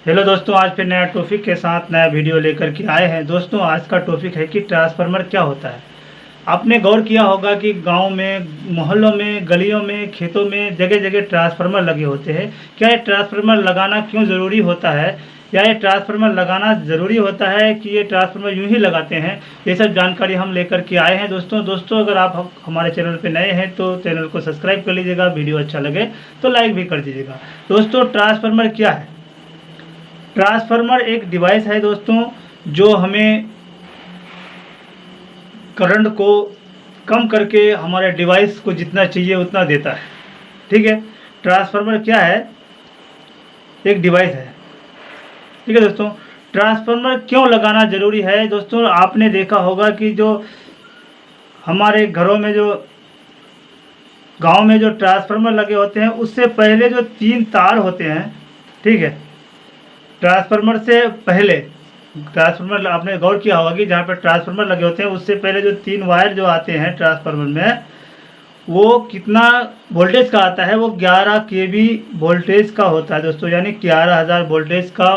Hello दोस्तों, आज फिर नया टॉपिक के साथ नया वीडियो लेकर के आए हैं। दोस्तों आज का टॉपिक है कि ट्रांसफार्मर क्या होता है। आपने गौर किया होगा कि गांव में, मोहल्लों में, गलियों में, खेतों में जगह जगह ट्रांसफार्मर लगे होते हैं। क्या ये ट्रांसफार्मर लगाना क्यों ज़रूरी होता है, या ये ट्रांसफार्मर लगाना ज़रूरी होता है कि ये ट्रांसफार्मर यूं ही लगाते हैं, ये सब जानकारी हम लेकर के आए हैं। दोस्तों अगर आप हमारे चैनल पर नए हैं तो चैनल को सब्सक्राइब कर लीजिएगा, वीडियो अच्छा लगे तो लाइक भी कर दीजिएगा। दोस्तों ट्रांसफार्मर क्या है? ट्रांसफार्मर एक डिवाइस है दोस्तों, जो हमें करंट को कम करके हमारे डिवाइस को जितना चाहिए उतना देता है। ठीक है, ट्रांसफार्मर क्या है? एक डिवाइस है। ठीक है दोस्तों, ट्रांसफार्मर क्यों लगाना ज़रूरी है? दोस्तों आपने देखा होगा कि जो हमारे घरों में, जो गांव में जो ट्रांसफार्मर लगे होते हैं, उससे पहले जो 3 तार होते हैं, ठीक है, ट्रांसफार्मर से पहले, ट्रांसफार्मर आपने गौर किया होगा कि जहाँ पर ट्रांसफार्मर लगे होते हैं उससे पहले जो 3 वायर जो आते हैं ट्रांसफार्मर में, वो कितना वोल्टेज का आता है? वो 11 kV वोल्टेज का होता है दोस्तों, यानी 11,000 वोल्टेज का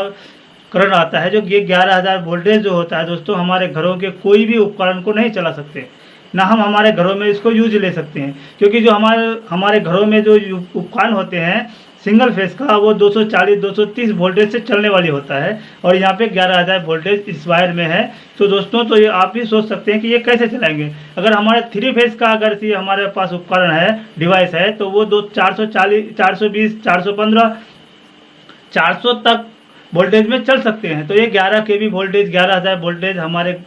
करंट आता है। जो ये 11,000 वोल्टेज जो होता है दोस्तों, हमारे घरों के कोई भी उपकरण को नहीं चला सकते, ना हम हमारे घरों में इसको यूज ले सकते हैं। क्योंकि जो हमारे घरों में जो उपकरण होते हैं सिंगल फेस का, वो 240-230 वोल्टेज से चलने वाली होता है, और यहाँ पे 11,000 वोल्टेज इस वायर में है। तो दोस्तों तो ये आप भी सोच सकते हैं कि ये कैसे चलाएंगे। अगर हमारे 3 फेस का अगर ये हमारे पास उपकरण है, डिवाइस है, तो वो 440, 420, 415, 400 तक वोल्टेज में चल सकते हैं। तो ये 11 kV वोल्टेज, 11,000 वोल्टेज हमारे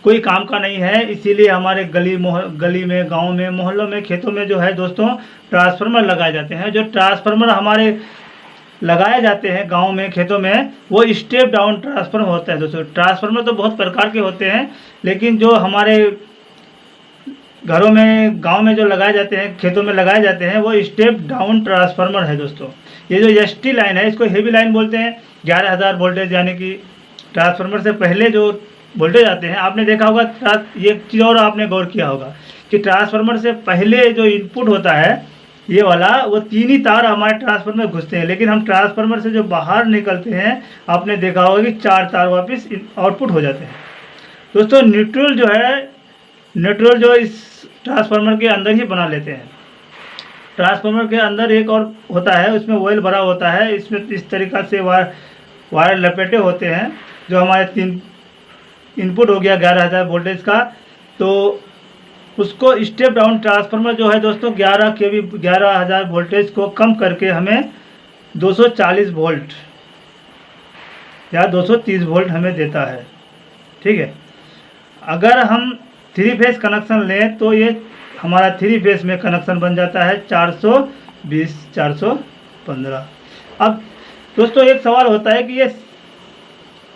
कोई काम का नहीं है। इसीलिए हमारे गली में, गांव में, मोहल्लों में, खेतों में जो है दोस्तों ट्रांसफार्मर लगाए जाते हैं। जो ट्रांसफार्मर हमारे लगाए जाते हैं गांव में, खेतों में, वो स्टेप डाउन ट्रांसफार्मर होता है दोस्तों। ट्रांसफार्मर तो बहुत प्रकार के होते हैं, लेकिन जो हमारे घरों में, गांव में जो लगाए जाते हैं, खेतों में लगाए जाते हैं, वो स्टेप डाउन ट्रांसफार्मर है दोस्तों। ये जो ST लाइन है, इसको हेवी लाइन बोलते हैं। 11,000 वोल्टेज, यानी कि ट्रांसफार्मर से पहले जो वोल्टेज आते हैं। आपने देखा होगा, ये चीज़ और आपने गौर किया होगा कि ट्रांसफार्मर से पहले जो इनपुट होता है, ये वाला, वो 3 ही तार हमारे ट्रांसफार्मर में घुसते हैं। लेकिन हम ट्रांसफार्मर से जो बाहर निकलते हैं, आपने देखा होगा कि 4 तार वापस आउटपुट हो जाते हैं दोस्तों। न्यूट्रल जो है, न्यूट्रल जो इस ट्रांसफार्मर के अंदर ही बना लेते हैं। ट्रांसफार्मर के अंदर एक और होता है, उसमें ऑयल भरा होता है। इसमें इस तरीक़ा से वायर लपेटे होते हैं। जो हमारे 3 इनपुट हो गया 11,000 वोल्टेज का, तो उसको स्टेप डाउन ट्रांसफार्मर जो है दोस्तों 11 kV, 11,000 वोल्टेज को कम करके हमें 240 वोल्ट या 230 वोल्ट हमें देता है। ठीक है, अगर हम 3 फेस कनेक्शन लें तो ये हमारा 3 फेस में कनेक्शन बन जाता है 420, 415। अब दोस्तों एक सवाल होता है कि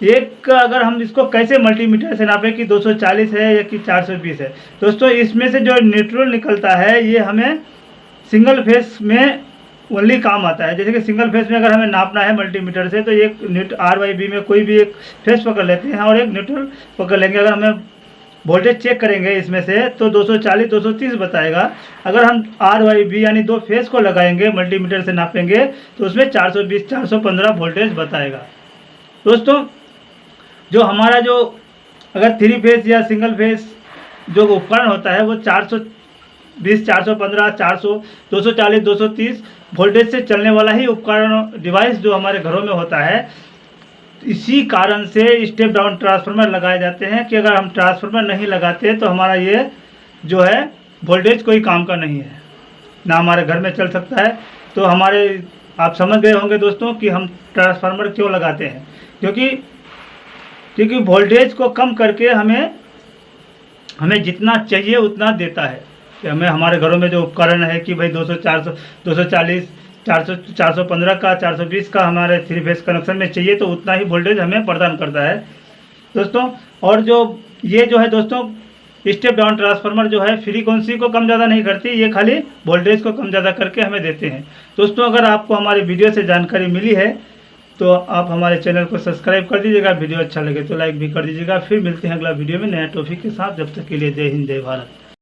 ये अगर हम इसको कैसे मल्टीमीटर से नापें कि 240 है या कि 420 है। दोस्तों इसमें से जो न्यूट्रल निकलता है, ये हमें सिंगल फेस में ओनली काम आता है। जैसे कि सिंगल फेस में अगर हमें नापना है मल्टीमीटर से, तो एक RYB में कोई भी एक फेस पकड़ लेते हैं और एक न्यूट्रल पकड़ लेंगे। अगर हमें वोल्टेज चेक करेंगे इसमें से, तो 240, 230 बताएगा। अगर हम RYB यानी 2 फेस को लगाएंगे, मल्टीमीटर से नापेंगे, तो उसमें 420, 415 वोल्टेज बताएगा। दोस्तों जो हमारा जो अगर 3 फेस या सिंगल फेस जो उपकरण होता है, वो 420, 415, 400, 240, 230 वोल्टेज से चलने वाला ही उपकरण, डिवाइस जो हमारे घरों में होता है। इसी कारण से स्टेप डाउन ट्रांसफार्मर लगाए जाते हैं कि अगर हम ट्रांसफार्मर नहीं लगाते तो हमारा ये जो है वोल्टेज कोई काम का नहीं है, ना हमारे घर में चल सकता है। तो आप समझ गए होंगे दोस्तों कि हम ट्रांसफार्मर क्यों लगाते हैं। क्योंकि वोल्टेज को कम करके हमें जितना चाहिए उतना देता है। कि हमें हमारे घरों में जो उपकरण है कि भाई 200, 400, 240, 400, 415 का, 420 का हमारे 3 फेस कनेक्शन में चाहिए, तो उतना ही वोल्टेज हमें प्रदान करता है दोस्तों। और जो ये जो है दोस्तों स्टेप डाउन ट्रांसफार्मर जो है, फ्रीक्वेंसी को कम ज़्यादा नहीं करती, ये खाली वोल्टेज को कम ज़्यादा करके हमें देते हैं। दोस्तों अगर आपको हमारे वीडियो से जानकारी मिली है तो आप हमारे चैनल को सब्सक्राइब कर दीजिएगा, वीडियो अच्छा लगे तो लाइक भी कर दीजिएगा। फिर मिलते हैं अगला वीडियो में नया टॉपिक के साथ। जब तक के लिए जय हिंद, जय भारत।